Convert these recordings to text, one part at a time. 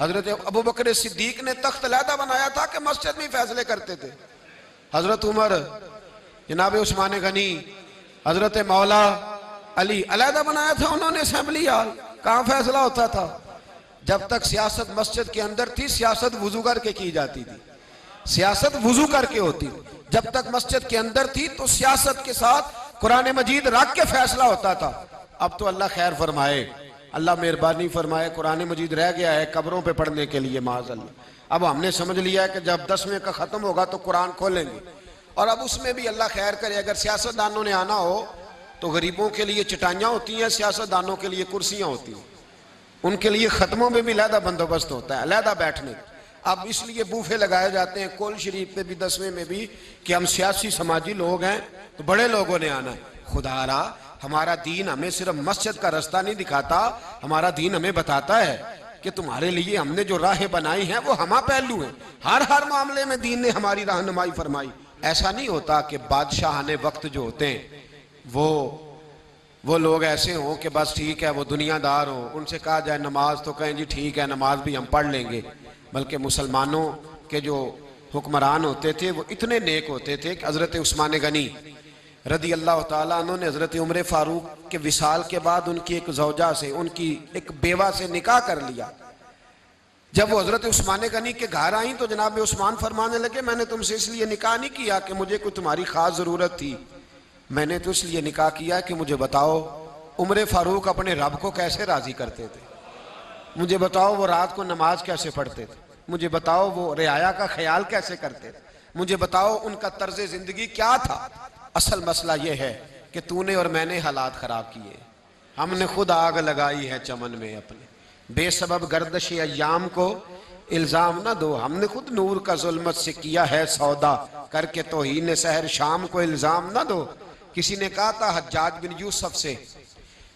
हजरत अबू बकर सिद्दीक ने तख्त अलहदा बनाया था कि मस्जिद में फैसले करते थे। हजरत उमर, जनाब उस्मान गनी, हजरत मौला अली अलहदा बनाया था उन्होंने असेंबली हाल। कहाँ फैसला होता था? जब तक सियासत मस्जिद के अंदर थी, सियासत वुजू करके की जाती थी, सियासत वुजू करके होती। जब तक मस्जिद के अंदर थी तो सियासत के साथ कुरान मजीद रख के फैसला होता था। अब तो अल्लाह खैर फरमाए, अल्लाह मेहरबानी फरमाए, कुरान मजीद रह गया है कब्रों पे पढ़ने के लिए माज़अल्लाह। अब हमने समझ लिया है कि जब 10वें का ख़त्म होगा तो कुरान खोलेंगे। और अब उसमें भी अल्लाह खैर करे, अगर सियासतदानों ने आना हो तो गरीबों के लिए चटाइयाँ होती हैं, सियासतदानों के लिए कुर्सियाँ होती हैं। उनके लिए ख़त्मों में भी अलहदा बंदोबस्त होता है, अलहदा बैठने। अब इसलिए बूफे लगाए जाते हैं कोल शरीफ पे भी 10वें में भी कि हम सियासी समाजी लोग हैं तो बड़े लोगों ने आना है। खुदारा, हमारा दीन हमें सिर्फ मस्जिद का रास्ता नहीं दिखाता, हमारा दीन हमें बताता है कि तुम्हारे लिए हमने जो राहें बनाई हैं वो हमा पहलू हैं। हर मामले में दीन ने हमारी रहनुमाई फरमाई। ऐसा नहीं होता कि बादशाहाने वक्त जो होते हैं वो लोग ऐसे हों कि बस ठीक है, वो दुनियादार हो, उनसे कहा जाए नमाज तो कहें जी ठीक है नमाज भी हम पढ़ लेंगे। बल्कि मुसलमानों के जो हुक्मरान होते थे वो इतने नेक होते थे कि हज़रत उस्मान गनी रदी अल्लाह ताला अन्हु ने हज़रत उमर फारूक के विसाल के बाद उनकी एक ज़ौजा से, उनकी एक बेवा से निकाह कर लिया। जब वो हज़रत उस्मान गनी के घर आई तो जनाब उस्मान फरमाने लगे, मैंने तुमसे इसलिए निकाह नहीं किया कि मुझे कोई तुम्हारी ख़ास ज़रूरत थी, मैंने तो इसलिए निकाह किया कि मुझे बताओ उमर फारूक अपने रब को कैसे राज़ी करते थे, मुझे बताओ वो रात को नमाज कैसे पढ़ते थे, मुझे बताओ वो रियाया का ख्याल कैसे करते थे, मुझे बताओ उनका तर्ज ज़िंदगी क्या था। असल मसला ये है कि तूने और मैंने हालात ख़राब किए, हमने खुद आग लगाई है चमन में अपने, बेसबब गर्दश अय्याम को इल्ज़ाम ना दो, हमने खुद नूर का जुल्मत से किया है सौदा, करके तौहीन सहर शाम को इल्ज़ाम ना दो। किसी ने कहा था हज्जाज बिन यूसुफ से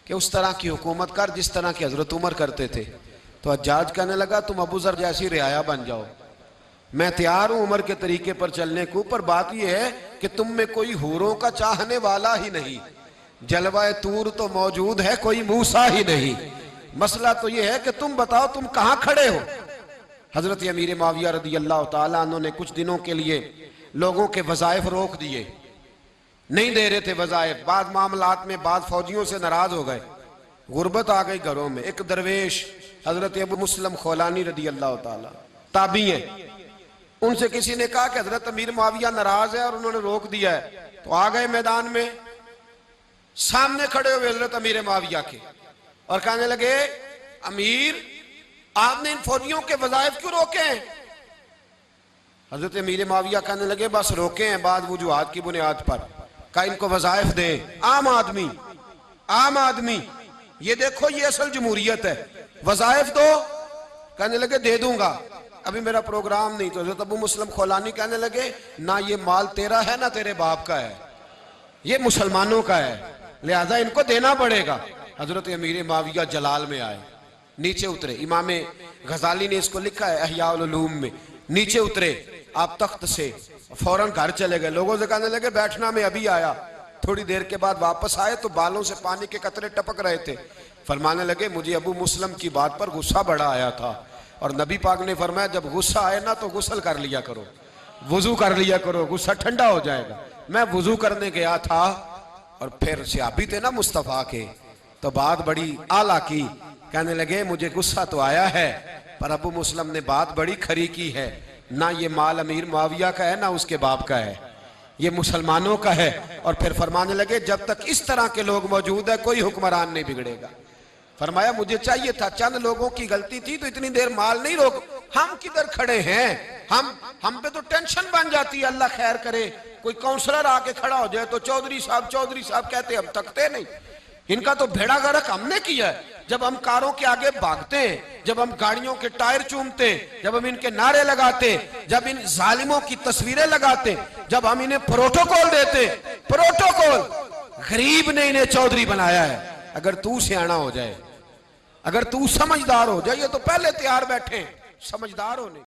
कि उस तरह की हुकूमत कर जिस तरह की हजरत उमर करते थे। तो हज्जाज कहने लगा तुम अबू ज़र जैसी रियाया बन जाओ, मैं तैयार हूं उमर के तरीके पर चलने को, पर बात यह है कि तुम में कोई हूरों का चाहने वाला ही नहीं, जलवाए तूर तो मौजूद है कोई मूसा ही नहीं। मसला तो यह है कि तुम बताओ तुम कहां खड़े हो। हजरत अमीर माविया रदी अल्लाह ताला अन्हु ने कुछ दिनों के लिए लोगों के वज़ाइफ रोक दिए, नहीं दे रहे थे वज़ाइफ। बाद मामलात में बाद फौजियों से नाराज हो गए, गुर्बत आ गई घरों में। एक दरवेश हजरत अबू मुस्लिम खौलानी रदी अल्लाह ताला ताबी हैं, उनसे किसी ने कहा कि हजरत अमीर माविया नाराज है और उन्होंने रोक दिया है। तो आ गए मैदान में, सामने खड़े हुए हजरत अमीर माविया के और कहने लगे अमीर आपने इन फौजियों के वज़ाइफ क्यों रोके हैं? हजरत अमीर माविया कहने लगे बस रोके हैं बाद वजूहात की बुनियाद पर, का इनको वज़ाइफ दें। आम आदमी ये देखो ये असल जमहूरियत है, वज़ाइफ दो। कहने लगे दे दूंगा, अभी मेरा प्रोग्राम नहीं। तो हज़रत अबू मुस्लिम खौलानी कहने लगे ना ये माल तेरा है ना तेरे बाप का है, ये मुसलमानों का है, लिहाजा इनको देना पड़ेगा। हजरत अमीर माविया जलाल में आए, नीचे उतरे। इमाम गजाली ने इसको लिखा है अहया उल उलूम में। नीचे उतरे आप तख्त से, फौरन घर चले गए। लोगों से कहने लगे बैठना मैं अभी आया। थोड़ी देर के बाद वापस आए तो बालों से पानी के कतरे टपक रहे थे। फरमाने लगे मुझे अबू मुस्लिम की बात पर गुस्सा बड़ा आया था और नबी पाक ने फरमाया जब गुस्सा आए ना तो गुस्ल कर लिया करो, वजू कर लिया करो, गुस्सा ठंडा हो जाएगा। मैं वजू करने गया था और फिर सहाबी थे ना मुस्तफ़ा के, तो बात बड़ी आला की। कहने लगे मुझे गुस्सा तो आया है पर अबू मुस्लिम ने बात बड़ी खरी की है, ना ये माल अमीर माविया का है ना उसके बाप का है, ये मुसलमानों का है। और फिर फरमाने लगे जब तक इस तरह के लोग मौजूद है कोई हुक्मरान नहीं बिगड़ेगा। फरमाया मुझे चाहिए था, चंद लोगों की गलती थी तो इतनी देर माल नहीं रोक, हम किधर खड़े हैं, हम पे तो टेंशन बन जाती है। अल्लाह खैर करे कोई काउंसलर आके खड़ा हो जाए तो चौधरी साहब कहते हम थकते नहीं। इनका तो भेड़ा गर्क हमने किया है। जब हम कारों के आगे भागते हैं, जब हम गाड़ियों के टायर चूमते, जब हम इनके नारे लगाते, जब इन जालिमों की तस्वीरें लगाते, जब हम इन्हें प्रोटोकॉल देते, प्रोटोकॉल गरीब ने इन्हें चौधरी बनाया है। अगर तू सियाना हो जाए, अगर तू समझदार हो जाए, ये तो पहले तैयार बैठे समझदार होने।